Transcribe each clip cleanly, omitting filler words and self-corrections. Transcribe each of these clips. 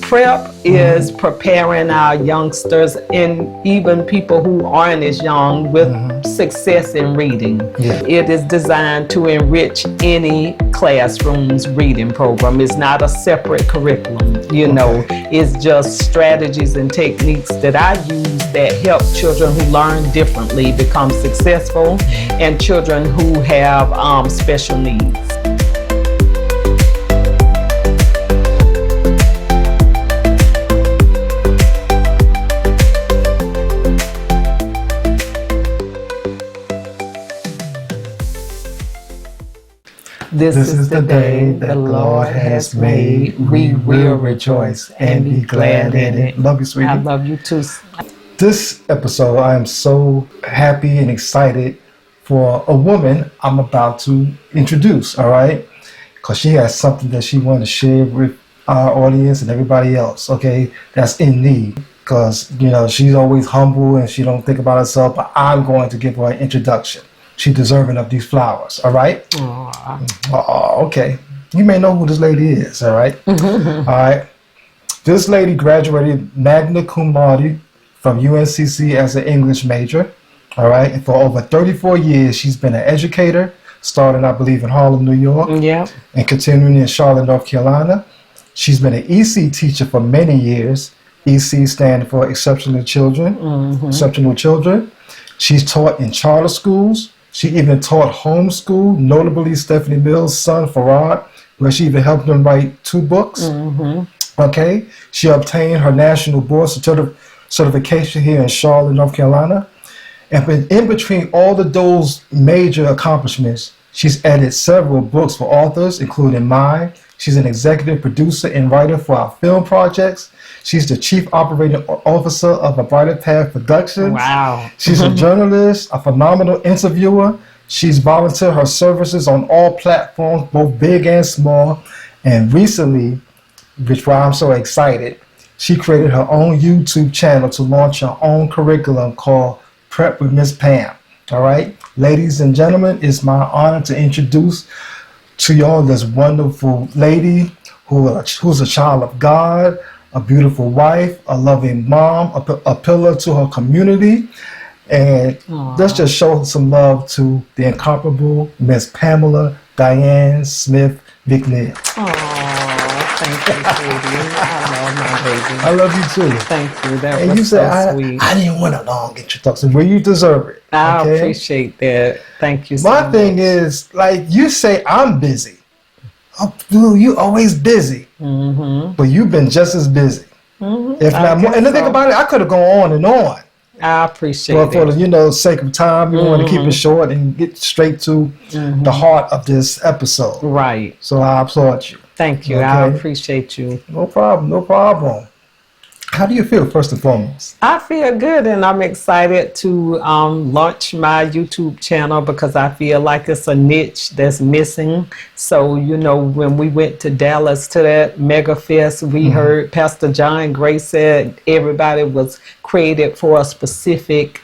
Prep is preparing our youngsters and even people who aren't as young with success in reading. Yeah. It is designed to enrich any classroom's reading program. It's not a separate curriculum, you know. It's just strategies and techniques that I use that help children who learn differently become successful and children who have special needs. This is the day the Lord has made. We will rejoice and be glad in it. Love you, sweetie. I love you too. This episode, I am so happy and excited for a woman I'm about to introduce, all right? Because she has something that she wants to share with our audience and everybody else, okay, that's in need. Because, you know, she's always humble and she don't think about herself, but I'm going to give her an introduction. She's deserving of these flowers, all right? Okay. You may know who this lady is, all right? All right. This lady graduated magna cum laude from UNCC as an English major, all right? And for over 34 years, she's been an educator, starting, I believe, in Harlem, New York, and continuing in Charlotte, North Carolina. She's been an EC teacher for many years. EC standing for Exceptional Children. Exceptional Children. She's taught in charter schools. She even taught homeschool, notably Stephanie Mills' son, Farad, where she even helped him write 2 books. Okay. She obtained her national board certification here in Charlotte, North Carolina. And in between all of those major accomplishments, she's edited several books for authors, including mine. She's an executive producer and writer for our film projects. She's the chief operating officer of A Brighter Path Productions. Wow. She's a journalist, a phenomenal interviewer. She's volunteered her services on all platforms, both big and small. And recently, which is why I'm so excited, she created her own YouTube channel to launch her own curriculum called Prep with Miss Pam. All right? Ladies and gentlemen, it's my honor to introduce to y'all this wonderful lady who's a child of God, a beautiful wife, a loving mom, a pillar to her community. And let's just show some love to the incomparable Miss Pamela Diane Smith McNeil. Thank you, sweetie. I love my baby. I love you too. Thank you. That and was you said, sweet. I didn't want a long introduction, but you deserve it. I appreciate that. Thank you so much. My thing is, like you say, I'm busy. Oh, dude, you always busy. But you've been just as busy. If not more. And the thing about it, I could have gone on and on. I appreciate it. But for the sake of time, we want to keep it short and get straight to the heart of this episode. Right. So I applaud you. Thank you. I appreciate you. No problem. No problem. How do you feel, first and foremost? I feel good, and I'm excited to launch my YouTube channel because I feel like it's a niche that's missing. So, when we went to Dallas to that Mega Fest, we heard Pastor John Gray said everybody was created for a specific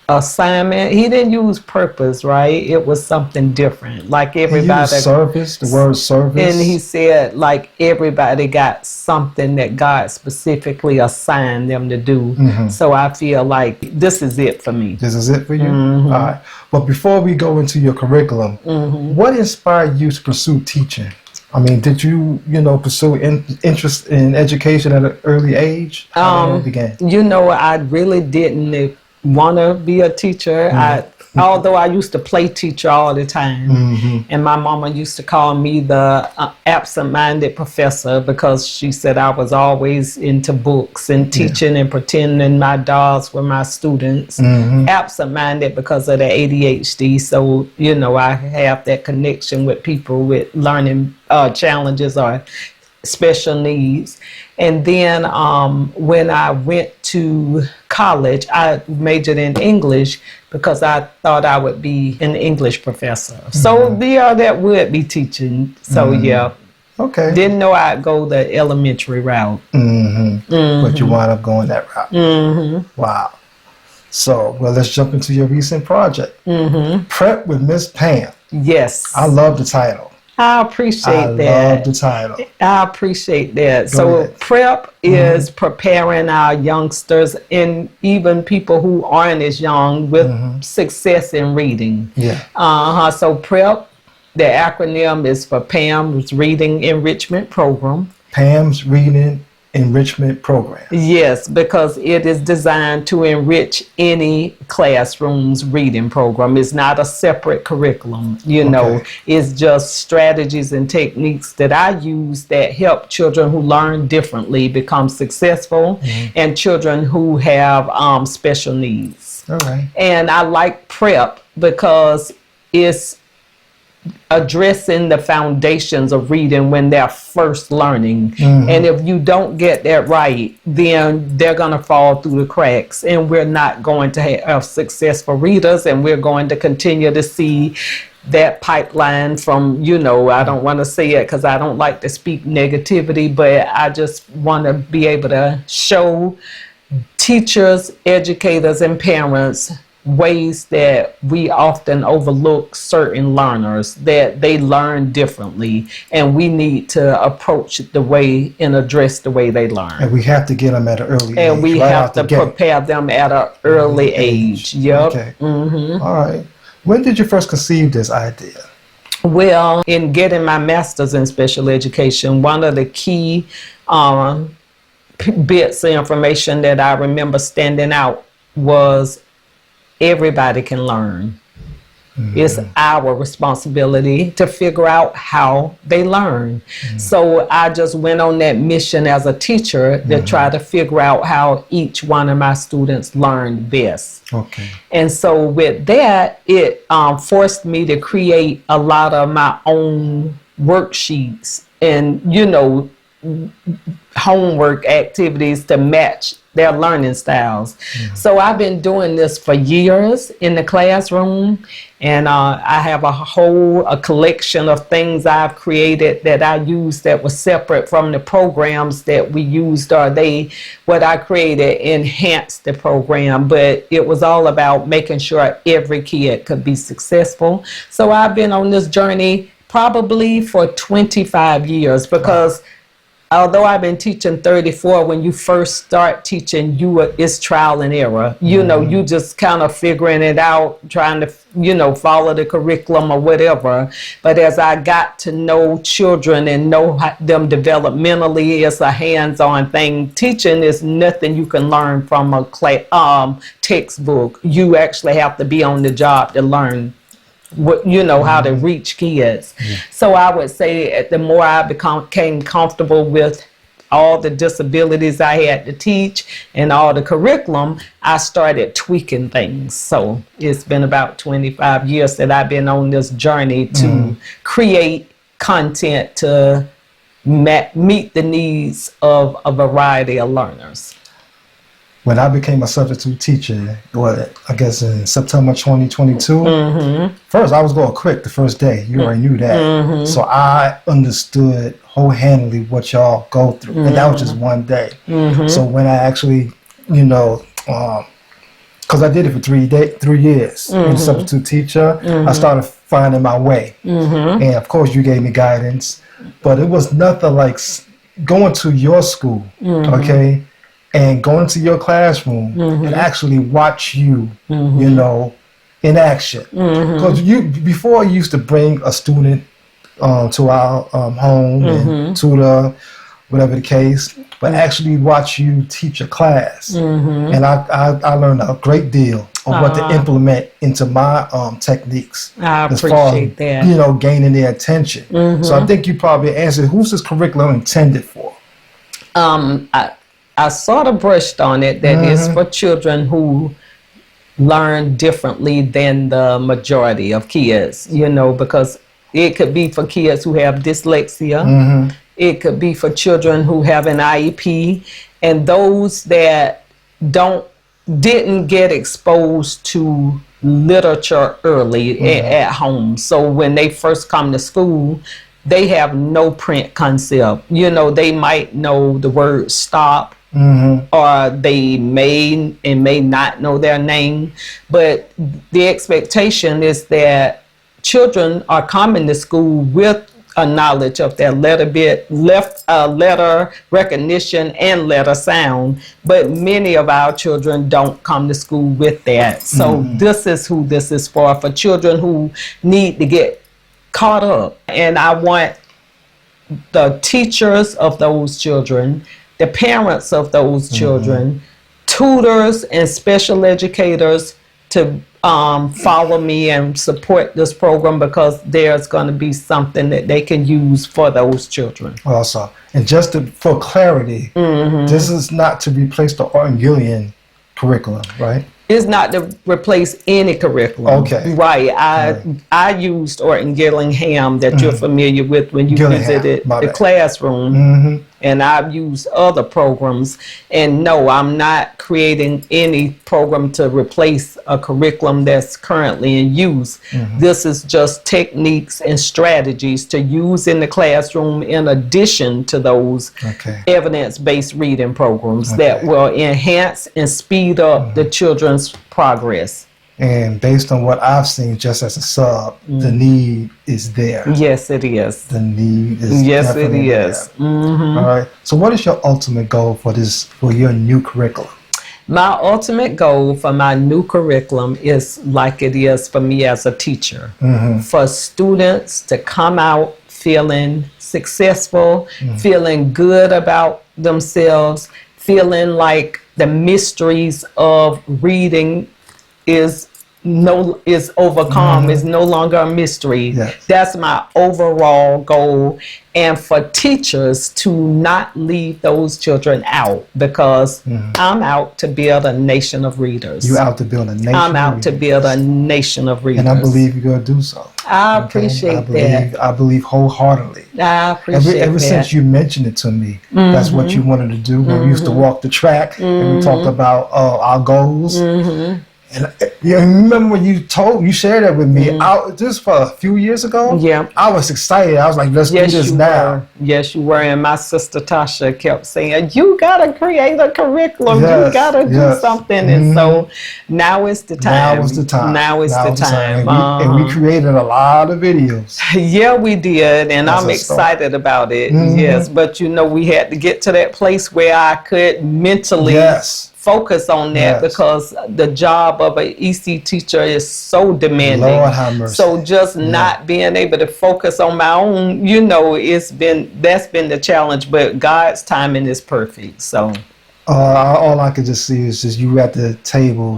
assignment. He didn't use purpose, right? It was something different. Like everybody. He used service, the word service. And he said, like, everybody got something that God specifically assigned them to do. So I feel like this is it for me. This is it for you? All right. But before we go into your curriculum, what inspired you to pursue teaching? I mean, did you, pursue interest in education at an early age? How did it begin? I really didn't want to be a teacher. Although I used to play teacher all the time, and my mama used to call me the absent-minded professor because she said I was always into books and teaching and pretending my dolls were my students. Absent-minded because of the ADHD, so I have that connection with people with learning challenges or special needs. And then when I went to college, I majored in English because I thought I would be an English professor. So that would be teaching. So okay. Didn't know I'd go the elementary route. But you wound up going that route. Wow. So, let's jump into your recent project. Prep with Miss Pam. Yes. I love the title. I I appreciate love the that. title. I appreciate that. Go So ahead. prep is preparing our youngsters and even people who aren't as young with success in reading. Yeah. So prep, the acronym is for PAM's Reading Enrichment Program. Pam's Reading Enrichment Program. Yes, because it is designed to enrich any classroom's reading program. It's not a separate curriculum, Okay. It's just strategies and techniques that I use that help children who learn differently become successful and children who have special needs. All right. And I like prep because it's addressing the foundations of reading when they're first learning. And if you don't get that right, then they're going to fall through the cracks, and we're not going to have successful readers, and we're going to continue to see that pipeline from, I don't want to say it because I don't like to speak negativity, but I just want to be able to show teachers, educators, and parents ways that we often overlook certain learners, that they learn differently, and we need to approach the way and address the way they learn. And we have to get them at an early age. And we right have out the to gate. prepare them at an early age. Yep. Okay. All right. When did you first conceive this idea? Well, in getting my master's in special education, one of the key bits of information that I remember standing out was everybody can learn. It's our responsibility to figure out how they learn. So I just went on that mission as a teacher to try to figure out how each one of my students learned best. Okay. And so with that, it forced me to create a lot of my own worksheets and, homework activities to match their learning styles. So I've been doing this for years in the classroom, and I have a collection of things I've created that I use that was separate from the programs that we used, or what I created enhanced the program, but it was all about making sure every kid could be successful. So I've been on this journey probably for 25 years because although I've been teaching 34, when you first start teaching, it's trial and error. You just kind of figuring it out, trying to, follow the curriculum or whatever. But as I got to know children and know them developmentally, it's a hands-on thing. Teaching is nothing you can learn from a textbook. You actually have to be on the job to learn how to reach kids. So I would say the more I became comfortable with all the disabilities I had to teach and all the curriculum, I started tweaking things. So it's been about 25 years that I've been on this journey to create content to meet the needs of a variety of learners. When I became a substitute teacher, I guess in September 2022, first I was going quick the first day. You already knew that. So I understood wholeheartedly what y'all go through. And that was just one day. So when I actually, because I did it for 3 years as a substitute teacher, I started finding my way. And of course you gave me guidance, but it was nothing like going to your school, okay? And go into your classroom and actually watch you, in action. Because before you used to bring a student to our home and tutor, whatever the case, but actually watch you teach a class. And I learned a great deal of what to implement into my techniques. I as far appreciate that. Gaining their attention. So I think you probably answered, who's this curriculum intended for? I sort of brushed on it that it's for children who learn differently than the majority of kids, because it could be for kids who have dyslexia. It could be for children who have an IEP, and those that didn't get exposed to literature early at home. So when they first come to school, they have no print concept. They might know the word stop, or they may not know their name, but the expectation is that children are coming to school with a knowledge of their letter recognition and letter sound, but many of our children don't come to school with that. So this is who this is for children who need to get caught up. And I want the teachers of those children, the parents of those children, tutors and special educators to follow me and support this program, because there's going to be something that they can use for those children. Also, and for clarity, this is not to replace the Art and Gillian curriculum, right? It's not to replace any curriculum. Okay. Right. I used Orton Gillingham that you're familiar with when you visited the classroom. And I've used other programs. And no, I'm not creating any program to replace a curriculum that's currently in use. This is just techniques and strategies to use in the classroom in addition to those evidence-based reading programs that will enhance and speed up the children's progress. And based on what I've seen just as a sub, the need is there. Yes, it is. The need is definitely there. All right. So what is your ultimate goal for your new curriculum? My ultimate goal for my new curriculum is like it is for me as a teacher. For students to come out feeling successful, feeling good about themselves, feeling like the mysteries of reading is overcome, is no longer a mystery. That's my overall goal. And for teachers to not leave those children out, because I'm out to build a nation of readers. You're out to build a nation. I'm out to build a nation of readers. And I believe you're going to do so. I appreciate that. I believe wholeheartedly. I appreciate Ever since you mentioned it to me, that's what you wanted to do. When we used to walk the track and we talked about our goals. And you remember when you shared that with me, just for a few years ago? Yeah. I was excited. I was like, let's do this now. Yes, you were. And my sister Tasha kept saying, you got to create a curriculum. You got to do something. And so now is the time. Now is the time. Now is the time. And we created a lot of videos. Yeah, we did. And I'm excited about it. Yes. But, we had to get to that place where I could mentally focus on that, because the job of an EC teacher is so demanding. Lord have mercy. So just not being able to focus on my own, that's been the challenge. But God's timing is perfect. So all I could just see is just you at the table,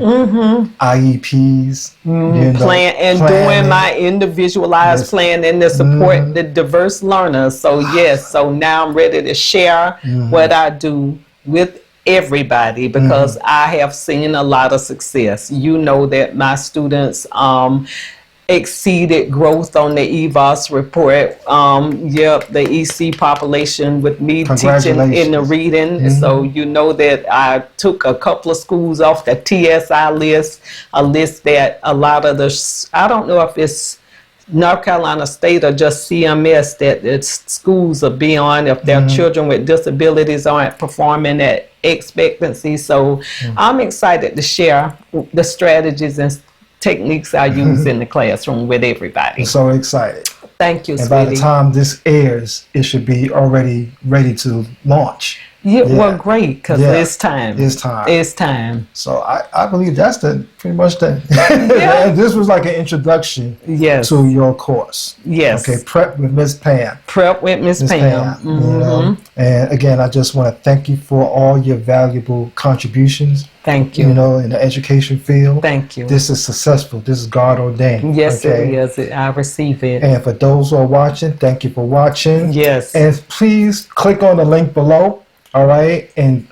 IEPs, doing my individualized planning to support the diverse learners. So so now I'm ready to share what I do with everybody, because I have seen a lot of success. That my students exceeded growth on the EVOS report. The EC population with me teaching in the reading. So that I took a couple of schools off the TSI list, a list that a lot of I don't know if it's North Carolina State or just CMS, that its schools are beyond if their children with disabilities aren't performing at expectancy. So I'm excited to share the strategies and techniques I use in the classroom with everybody. I'm so excited. Thank you, and sweetie. By the time this airs, it should be already ready to launch. Well, great, because it's time. It's time. So I believe that's pretty much the this was like an introduction to your course. Yes. Okay, Prep with Miss Pam. Prep with Miss Pam. And again, I just want to thank you for all your valuable contributions. Thank you. In the education field. Thank you. This is successful. This is God ordained. Yes, it is. I receive it. And for those who are watching, thank you for watching. Yes. And please click on the link below. All right, and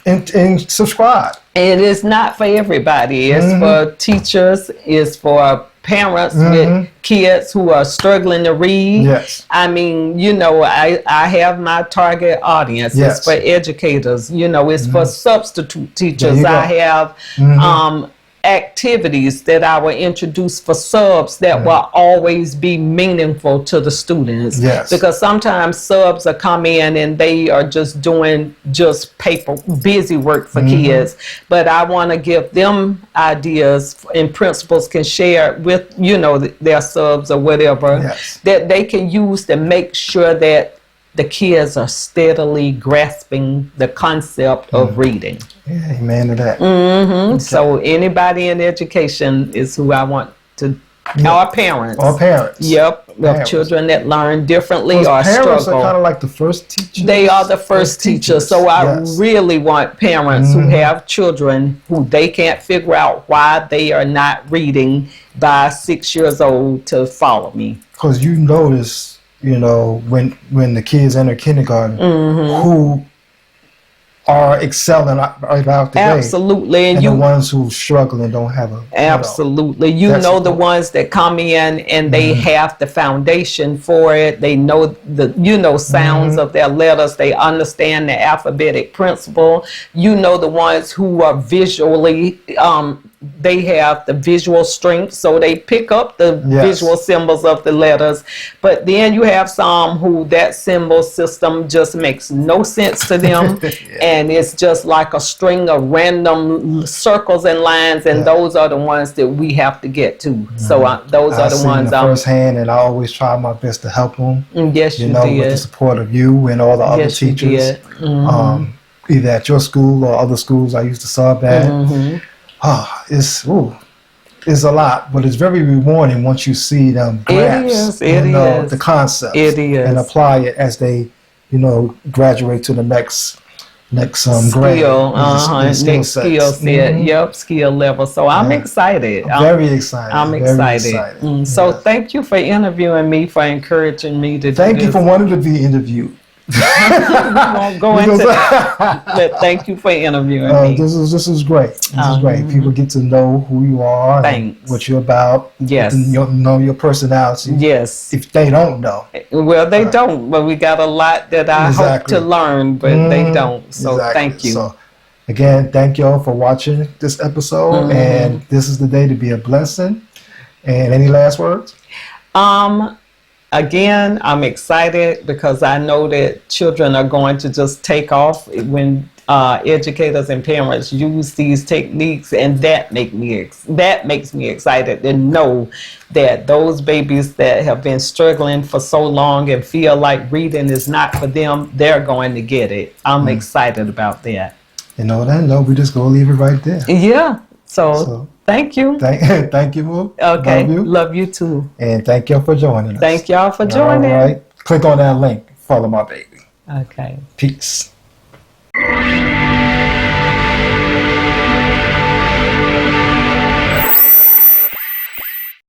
subscribe. It is not for everybody. It's for teachers. It's for parents with kids who are struggling to read. Yes. I mean, I have my target audience. It's for educators. It's for substitute teachers. I have activities that I will introduce for subs that will always be meaningful to the students. Yes. Because sometimes subs will come in and they are just doing just busy work for kids. But I want to give them ideas, and principals can share with, their subs or whatever, that they can use to make sure that the kids are steadily grasping the concept of reading. Yeah, amen to that. Okay. So anybody in education is who I want to, our parents. Our parents. Yep, of children that learn differently or parents struggle. Parents are kind of like the first teachers. They are the first teachers. So I really want parents who have children who they can't figure out why they are not reading by 6 years old to follow me. Because you notice, when the kids enter kindergarten, who are excelling right out the Absolutely. And the ones who struggle and don't have a... Absolutely. The ones that come in and they have the foundation for it. They know the, sounds of their letters. They understand the alphabetic principle. The ones who are visually... they have the visual strength, so they pick up the visual symbols of the letters. But then you have some who that symbol system just makes no sense to them, and it's just like a string of random circles and lines, and those are the ones that we have to get to. So those are the ones I'm firsthand, and I always try my best to help them. Yes, you did. With the support of you and all the other teachers, either at your school or other schools I used to sub at. It's a lot, but it's very rewarding once you see them grasp the concept and apply it as they, graduate to the next grade. Next skill set. Skill level. So I'm excited. Very excited. I'm excited. So thank you for interviewing me, for encouraging me to do this. Thank you for wanting to be interviewed. We won't go into that. But thank you for interviewing me. This is great. This is great. People get to know who you are, and what you're about. Yes. Know your personality. Yes. If they don't know. Well, they don't. But we got a lot that I hope to learn, but they don't. So thank you. So, again, thank y'all for watching this episode. And this is the day to be a blessing. And any last words? Again, I'm excited because I know that children are going to just take off when educators and parents use these techniques, and that makes me excited to know that those babies that have been struggling for so long and feel like reading is not for them, they're going to get it. I'm excited about that. And on that note, we just gonna leave it right there. Yeah. So thank you. Thank you, Moo. Okay. Love you too. And thank y'all for joining us. Thank y'all for joining. All right. Click on that link. Follow my baby. Okay. Peace.